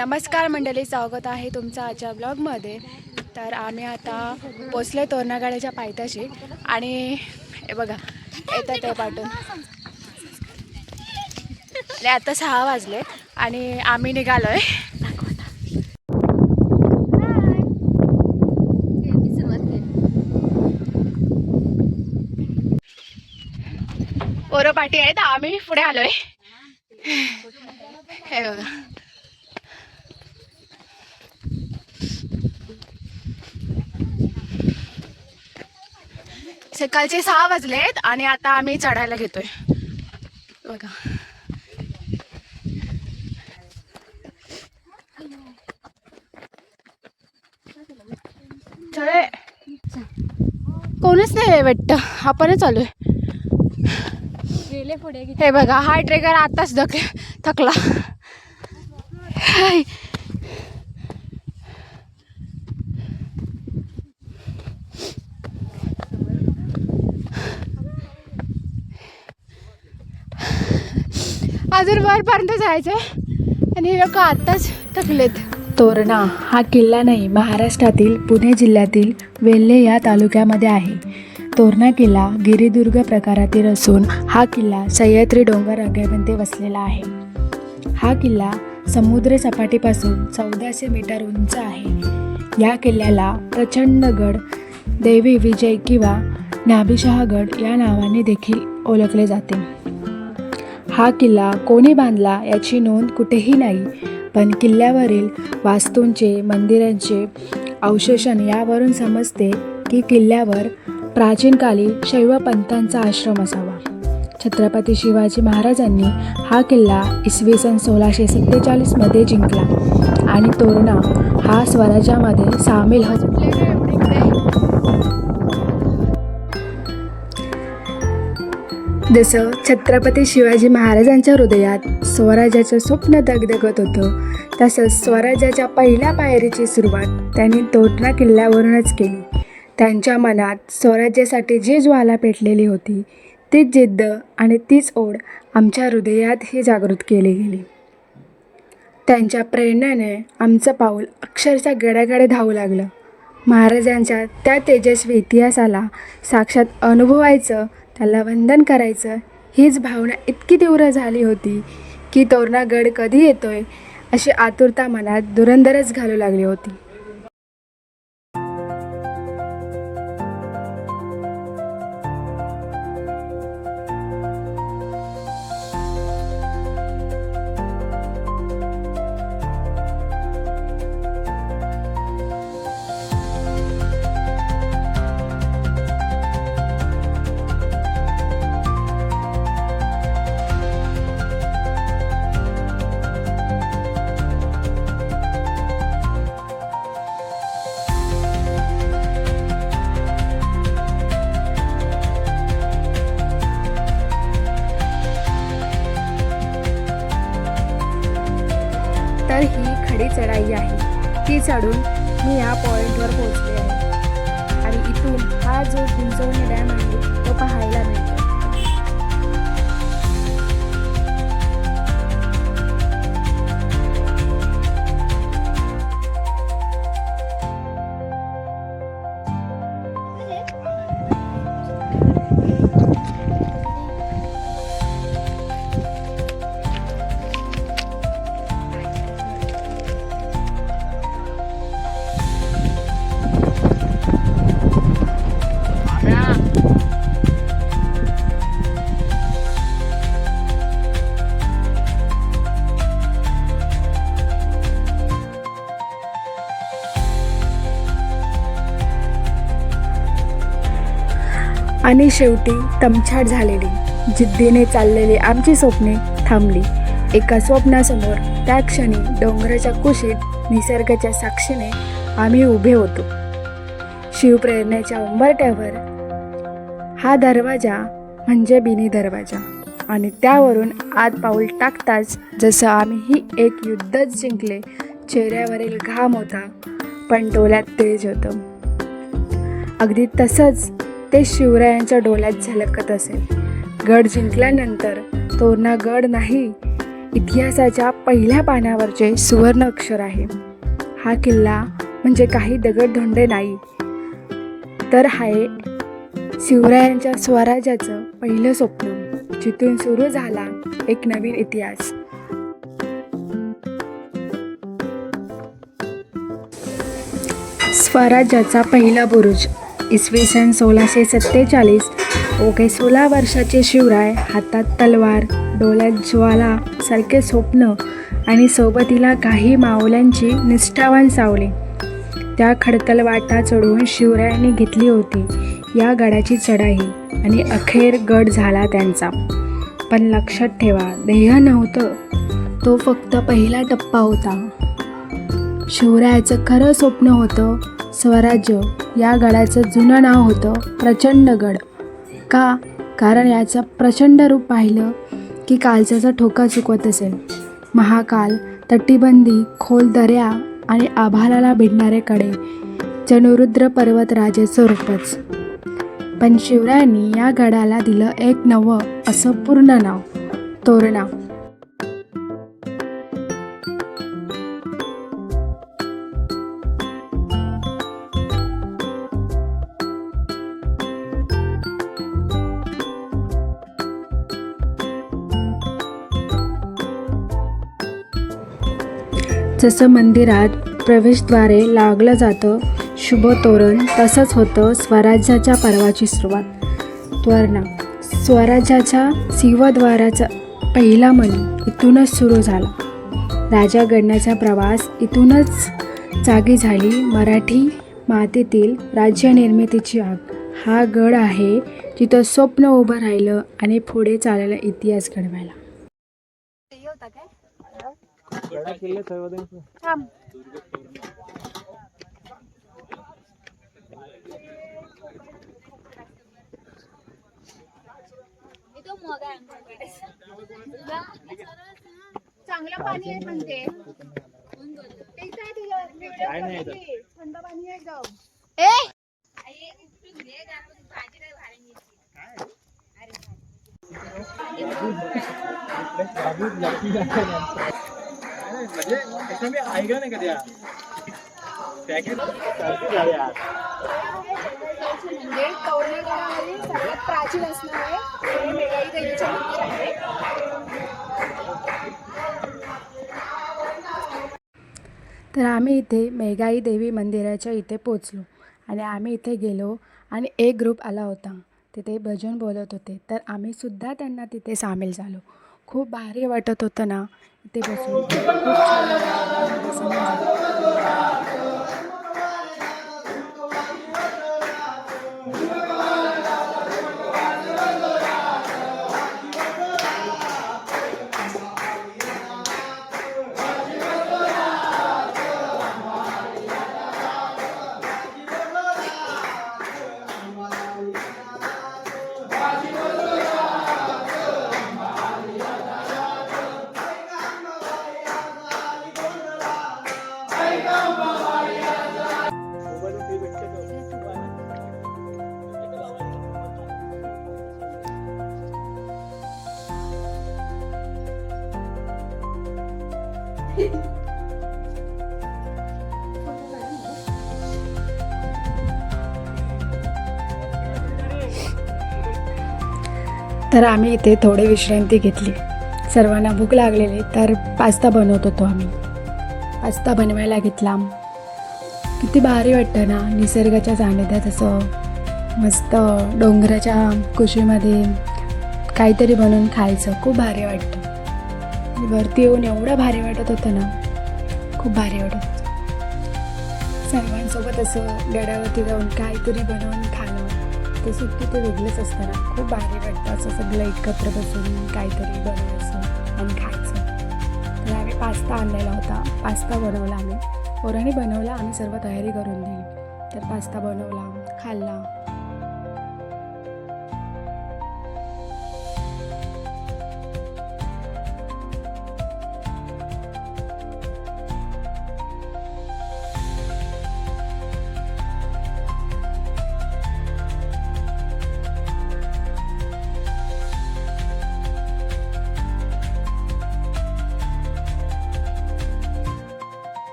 नमस्कार मंडळी, स्वागत आहे तुमचं आजच्या ब्लॉगमध्ये. तर आम्ही आता पोचले तोरणागडाच्या पायथ्याशी आणि हे बघा येतात ते पाठून. आता 6 वाजले आणि आम्ही निघालोय. पोरं पाठी आहेत, आम्ही पुढे आलोय. हे बघा सकाळचे 6 वाजलेत आणि आता आम्ही चढायला घेतोय. बघा चढे कोणच नाही वाटतं, आपणच चालू आहे. हे बघा हा ट्रेकर आताच थकला. अजून वरपर्यंत जायचंय आणि हे लोक आताच थकलेत. तोरणा हा किल्ला नाही, महाराष्ट्रातील पुणे जिल्ह्यातील वेल्हे या तालुक्यामध्ये आहे. तोरणा किल्ला गिरिदुर्ग प्रकारातील असून हा किल्ला सह्याद्री डोंगर रांगेमध्ये वसलेला आहे. हा किल्ला समुद्र सपाटीपासून 1400 मीटर उंच आहे. या किल्ल्याला प्रचंडगड, देवी विजय किंवा नाभिशहागड या नावाने देखील ओळखले जाते. हा किल्ला कोणी बांधला याची नोंद कुठेही नाही, पण किल्ल्यावरील वास्तूंचे, मंदिरांचे अवशेषण यावरून समजते की किल्ल्यावर प्राचीन काली शैव पंथांचा आश्रम असावा. छत्रपती शिवाजी महाराजांनी हा किल्ला इसवी सन 1647 मध्ये जिंकला आणि तोरणा हा स्वराज्यामध्ये सामील होता. जसं छत्रपती शिवाजी महाराजांच्या हृदयात स्वराज्याचं स्वप्न दगदगत होतं, तसंच स्वराज्याच्या पहिल्या पायरीची सुरुवात त्यांनी तोरणा किल्ल्यावरूनच केली. त्यांच्या मनात स्वराज्यासाठी जी ज्वाला पेटलेली होती, तीच जिद्द आणि तीच ओढ आमच्या हृदयातही जागृत केली गेली. त्यांच्या प्रेरणेने आमचं पाऊल अक्षरशः गडागडे धावू लागलं. महाराजांच्या त्या तेजस्वी इतिहासाला साक्षात अनुभवायचं, त्याला वंदन करायचं हीच भावना इतकी तीव्र झाली होती की तोरणा गड कधी येतोय अशी आतुरता मनात धुरंधरच घालू लागली होती. तर ही खडी चढाई आहे. ती चढून मी या पॉईंटवर पोहोचले आहे आणि इथून हा जो गुंजवणी डॅम आहे तो पाहायला मिळतो. आणि शेवटी तमछाट झालेली, जिद्दीने चाललेली आमची स्वप्ने थांबली. एका स्वप्नासमोर त्या क्षणी डोंगराच्या कुशीत निसर्गाच्या साक्षीने आम्ही उभे होतो. शिवप्रेरणेच्या उंबरठ्यावर हा दरवाजा म्हणजे बिनी दरवाजा आणि त्यावरून आत पाऊल टाकताच जसं आम्ही एक युद्धच जिंकले. चेहऱ्यावरील घाम होता पण डोळ्यात तेज होतं. अगदी तसंच ते शिवरायांच्या डोळ्यात झलकत असेल. गड जिंकल्यानंतर तोरणा गड नाही, इतिहासाच्या पहिल्या पानावरचे सुवर्ण अक्षर आहे. हा किल्ला म्हणजे काही दगडधोंडे नाही, तर आहे शिवरायांच्या स्वराज्याचं पहिलं स्वप्न, जिथून सुरू झाला एक नवीन इतिहास. स्वराज्याचा पहिला बुरुज. इसवी सन 1647. ओके 16 वर्षाचे शिवराय, हातात तलवार, डोळ्यात ज्वाला सारखे स्वप्न आणि सोबतीला काही मावल्यांची निष्ठावान सावली. त्या खडतल वाटा चढून शिवरायांनी घेतली होती या गडाची चढाई आणि अखेर गड झाला त्यांचा. पण लक्षात ठेवा, ध्येय नव्हतं, तो फक्त पहिला टप्पा होता. शिवरायाचं खरं स्वप्न होतं स्वराज्य. या गडाचं जुनं नाव होतं प्रचंडगड. का? कारण याचं प्रचंड रूप पाहिलं की काळजाचा ठोका चुकवत असेल. महाकाल, तटीबंदी, खोल दऱ्या आणि आभाळाला भिडणारे कडे, जणू रुद्र पर्वतराजाचं रूपच. पण शिवरायांनी या गडाला दिलं एक नवं असं पूर्ण नाव, तोरणा. जसं मंदिरात प्रवेशद्वारे लागलं जातं शुभ तोरण, तसंच होतं स्वराज्याच्या पर्वाची सुरुवात, तोरणा. स्वराज्याच्या सिंहद्वाराचा पहिला मणी इथूनच सुरू झाला. राजा घडण्याचा प्रवास इथूनच जागी झाली. मराठी मातेतील राज्यनिर्मितीची आग. हा गड आहे जिथं स्वप्न उभं राहिलं आणि पुढे चाललेला इतिहास घडवायला. चांगलं पाणी आहे पण ते थंड पाणी आहे एकदम. म्हणजे तोरणगडावरील सर्वात प्राचीन असणारे मेघाई देवीचे मंदिर आहे. तर आम्ही इथे मेघाई देवी मंदिराच्या इथे पोचलो आणि आम्ही इथे गेलो आणि एक ग्रुप आला होता. तिथे भजन बोलत होते, तर आम्हीसुद्धा त्यांना तिथे सामील झालो. खूप भारी वाटत होतं ना इथे बसून. खूप छान वाटलं. तर आम्ही इथे थोडी विश्रांती घेतली. सर्वांना भूक लागलेली, तर पास्ता बनवत होतो आम्ही. पास्ता बनवायला घेतला. किती भारी वाटतं ना निसर्गाच्या सानिध्यात असं मस्त डोंगराच्या कुशीमध्ये काहीतरी बनवून खायचं. खूप भारी वाटतं. वरती येऊन एवढं भारी वाटत होतं ना, खूप भारी वाटत होतं. सर्वांसोबत असं गडावरती जाऊन काहीतरी बनवून खाणं, ते सुट्टी ते वेगळंच असतं ना. खूप भारी वाटतं असं सगळं एकत्र बसून काहीतरी बनवायचं आणि खायचं. तर आम्ही पास्ता आणलेला होता. पास्ता बनवला आम्ही, पोरांनी बनवला, आम्ही सर्व तयारी करून दिली. तर पास्ता बनवला, खाल्ला.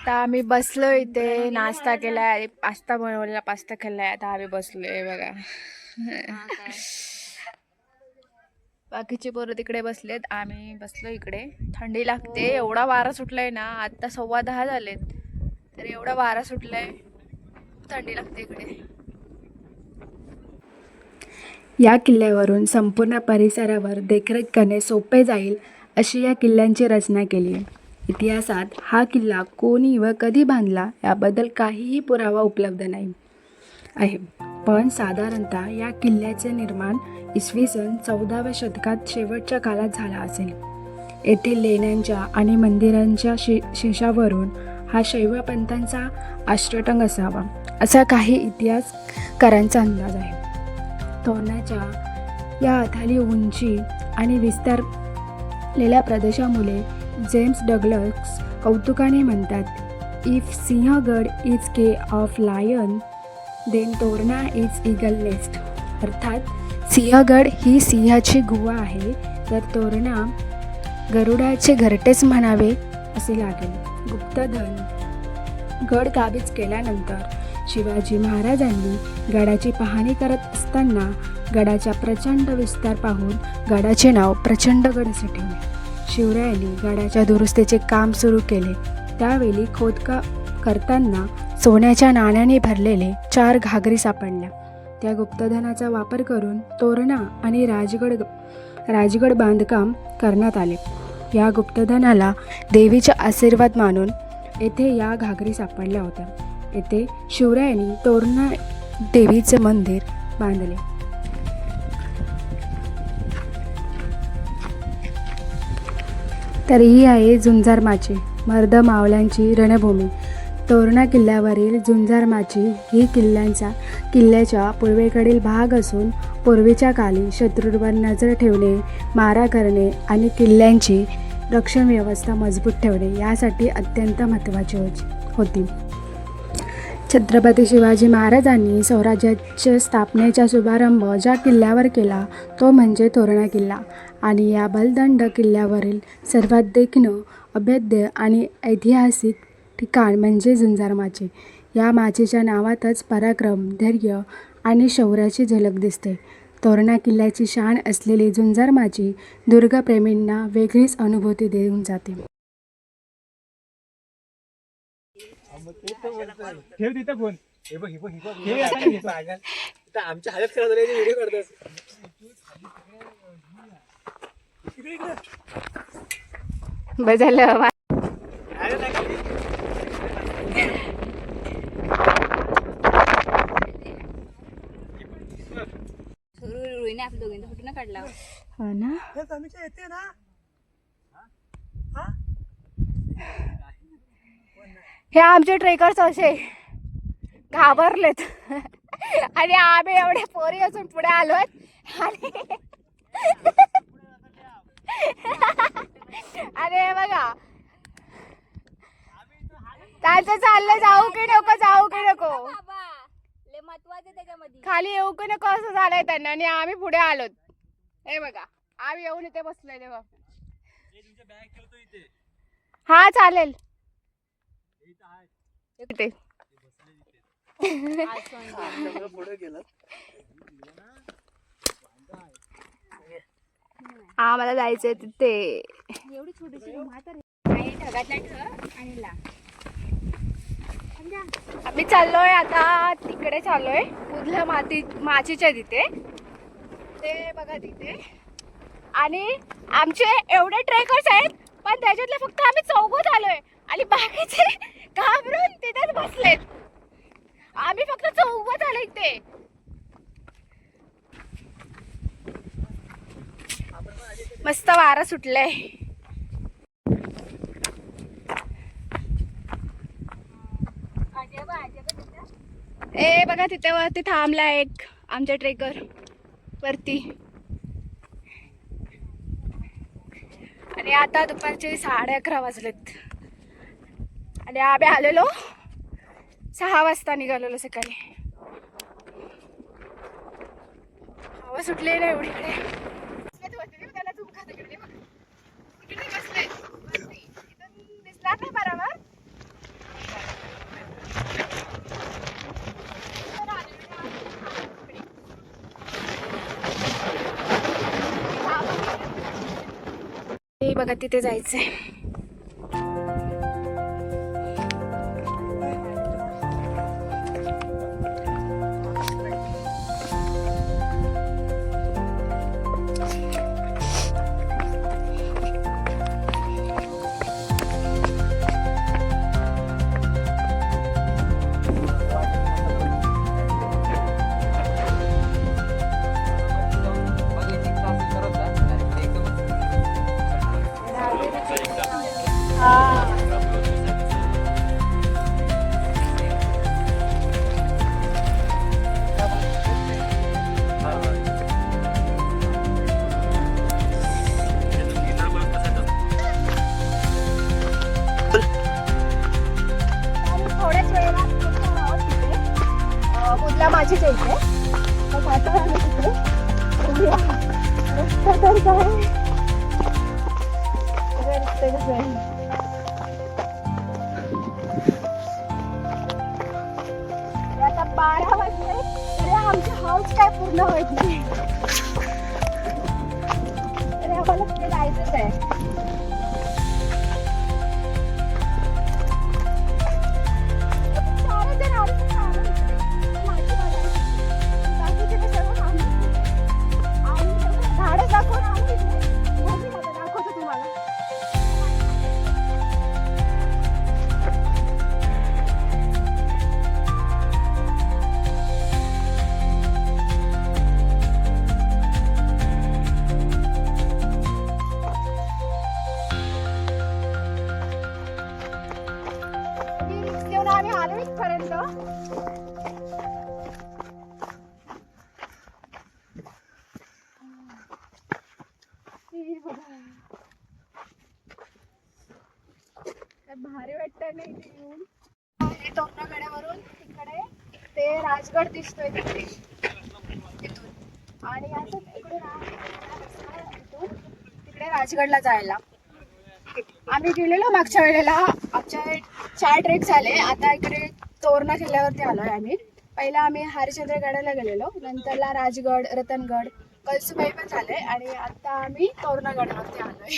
आता आम्ही बसलो इथे, नाश्ता केलाय, पास्ता बनवलेला, पास्ता खाल्लाय. आता आम्ही बसलोय बघा. बाकीचे पोरं तिकडे बसलेत, आम्ही बसलो इकडे. थंडी लागते, एवढा वारा सुटलाय ना. आता 10:15 झालेत, तर एवढा वारा सुटलाय, थंडी लागते इकडे. या किल्ल्यावरून संपूर्ण परिसरावर देखरेख करणे सोपे जाईल अशी या किल्ल्यांची रचना केली आहे. इतिहासात हा किल्ला कोणी व कधी बांधला याबद्दल काहीही पुरावा उपलब्ध नाही आहे. पण साधारणतः या किल्ल्याचे निर्माण इसवी सन 14व्या शतकात शेवटच्या काळात झाला असेल. येथील लेण्यांच्या आणि मंदिरांच्या शेषावरून हा शैव पंथांचा आश्रयस्थान असावा असा काही इतिहासकारांचा अंदाज आहे. तोरणाच्या या अथाली उंची आणि विस्तारलेल्या प्रदेशामुळे जेम्स डग्लस कौतुकाने म्हणतात, if Sinhagad is cave of lion then Torna is eagle nest. अर्थात सिंहगड ही सिंहाची गुहा आहे, तर तोरणा गरुडाचे घरटेच म्हणावे असे लागेल. गुप्तधन गड काबीज केल्यानंतर शिवाजी महाराजांनी गडाची पाहणी करत असताना गडाचा प्रचंड विस्तार पाहून गडाचे नाव प्रचंडगड असे ठेवले. शिवरायांनी गडाच्या दुरुस्तीचे काम सुरू केले. त्यावेळी खोदकाम करताना सोन्याच्या नाण्याने भरलेले 4 घागरी सापडल्या. त्या गुप्तधनाचा वापर करून तोरणा आणि राजगड बांधकाम करण्यात आले. या गुप्तधनाला देवीचा आशीर्वाद मानून येथे या घागरी सापडल्या होत्या. येथे शिवरायांनी तोरणा देवीचे मंदिर बांधले. तर ही आहे झुंजारमाची मर्द मावळ्यांची रणभूमी. तोरणा किल्ल्यावरील झुंजारमाची ही किल्ल्याच्या पूर्वेकडील भाग असून पूर्वीच्या काळी शत्रूंवर नजर ठेवणे, मारा करणे आणि किल्ल्यांची रक्षण व्यवस्था मजबूत ठेवणे यासाठी अत्यंत महत्त्वाची होती. छत्रपती शिवाजी महाराजांनी स्वराज्याच्या स्थापनेचा शुभारंभ ज्या किल्ल्यावर केला तो म्हणजे तोरणा किल्ला. आणि या बलदंड किल्ल्यावरील सर्वात देखणं, अभेद्य आणि ऐतिहासिक ठिकाण म्हणजे झुंजारमाची. या माचीच्या नावातच पराक्रम, धैर्य आणि शौर्याची झलक दिसते. तोरणा किल्ल्याची शान असलेली झुंजारमाची दुर्गप्रेमींना वेगळीच अनुभूती देऊन जाते. आमच्या हालत खराब झाली, व्हिडिओ करतोस. बजालं आपल्या दोघांचा फोटो ना काढला. हो ना. येते ना. हे आमचे ट्रेकर्स असे घाबरलेत आणि आम्ही एवढे पोरी असून पुढे आलोय आणि अरे बघा त्यांचं चाललं जाऊ की नको खाली येऊ की नको असं झालंय त्यांना आणि आम्ही पुढे आलोत. हे बघा आम्ही येऊन इथे बसलोय तेव्हा. हा चालेल. आम्हाला जायचंय तिथे. एवढी छोटीशी आम्ही चाललोय आता तिकडे चाललोय कुर्ला माचीच्या तिथे. ते बघा तिथे आणि आमचे एवढे ट्रेकर्स आहेत पण त्याच्यातले फक्त आम्ही 4 आलोय आणि बाकीचे घाबरून तिथेच बसलेत. आम्ही फक्त 4 आलो इथे. मस्त वारा सुटलाय. ए बघा तिथे वरती थांबला एक आमच्या ट्रेकर वरती. आणि आता दुपारचे 11:30 वाजलेत आणि आम्ही आलेलो 6 वाजता निघालेलो सकाळी. हवा सुटली ना एवढी इकडे. दिसणार नाही बरोबर बघा तिथे जायचंय. थोड्याच वेळेला पोहोचणार आहोत तिथे. बुधला माझीच यायचे तर आता आम्ही तिथे बघूया. रस्ता तर काय सगळे रस्ते कसे आहे. तरी आता 12 वाजले तरी आमची हाऊस काय पूर्ण होत नाही. तरी आम्हाला तिथे जायचंच आहे. आम्ही आलो इथपर्यंत. भारी वाटत नाही ते येऊन. तोरणागडावरून तिकडे ते राजगड दिसतोय तिकडे तिथून आणि असं इकडे तिकडे राजगडला जायला. आम्ही गेलेलो मागच्या वेळेला. आमच्या 4 ट्रेक झाले. आता इकडे तोरणा किल्ल्यावरती आलोय आम्ही. पहिला आम्ही हरिश्चंद्रगडाला गेलेलो, नंतरला राजगड, रतनगड, कळसुबाई पण झाले आणि आता आम्ही तोरणागडावरती आलोय.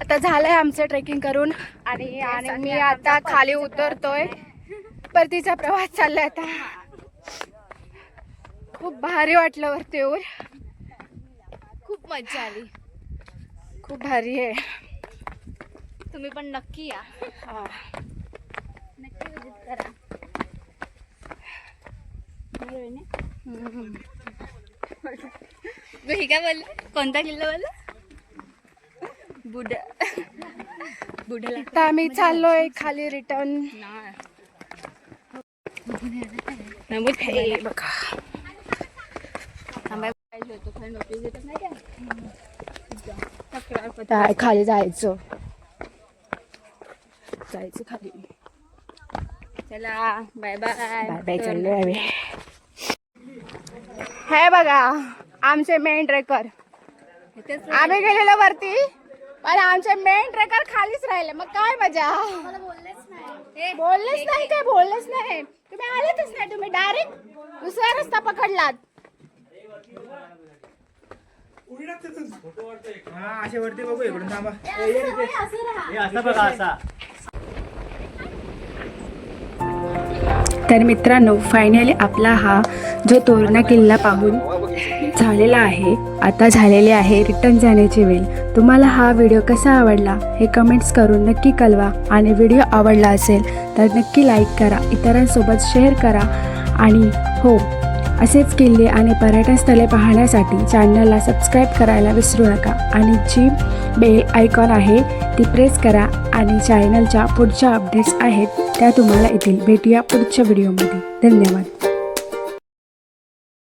आता झालंय आमचं ट्रेकिंग करून आणि मी आता खाली उतरतोय. परतीचा प्रवास चाललाय आता. खूप भारी वाटलं वरती येऊन. खूप मजा आली. खूप भारी आहे. तुम्ही पण नक्की या. नक्की विजिट करा. हे काय बोललं? कोणता किल्ला बोलला? बुढला. आता आम्ही चाललोय खाली रिटर्न. खाली जायचं खाली. चला बाय बाय. बाय बाय चाललोय आम्ही. हे बघा आमचे मेन ट्रेकर. आम्ही गेलेलो वरती पण आमचे मेन ट्रेकर खालीच राहिले. मग काय मजा. बोललेच नाही. तुम्ही आलेच नाही. तुम्ही डायरेक्ट दुसरा रस्ता पकडलात. अशा वरती बघू इकडून थांबा. असा बघा असा. तर मित्रांनो फायनली आपला हा जो तोरणा किल्ला पाहून झालेला आहे. आता झालेली आहे रिटर्न जाण्याची वेळ. तुम्हाला हा व्हिडिओ कसा आवडला हे कमेंट्स करून नक्की कळवा आणि व्हिडिओ आवडला असेल तर नक्की लाईक करा, इतरांसोबत शेअर करा आणि हो असेच किल्ले आणि पर्यटन स्थळे पाहण्यासाठी चॅनलला सबस्क्राईब करायला विसरू नका आणि जी बेल आयकॉन आहे ती प्रेस करा आणि चॅनलच्या पुढच्या अपडेट्स आहेत त्या तुम्हाला येतील. भेटूया पुढच्या व्हिडिओमध्ये. धन्यवाद.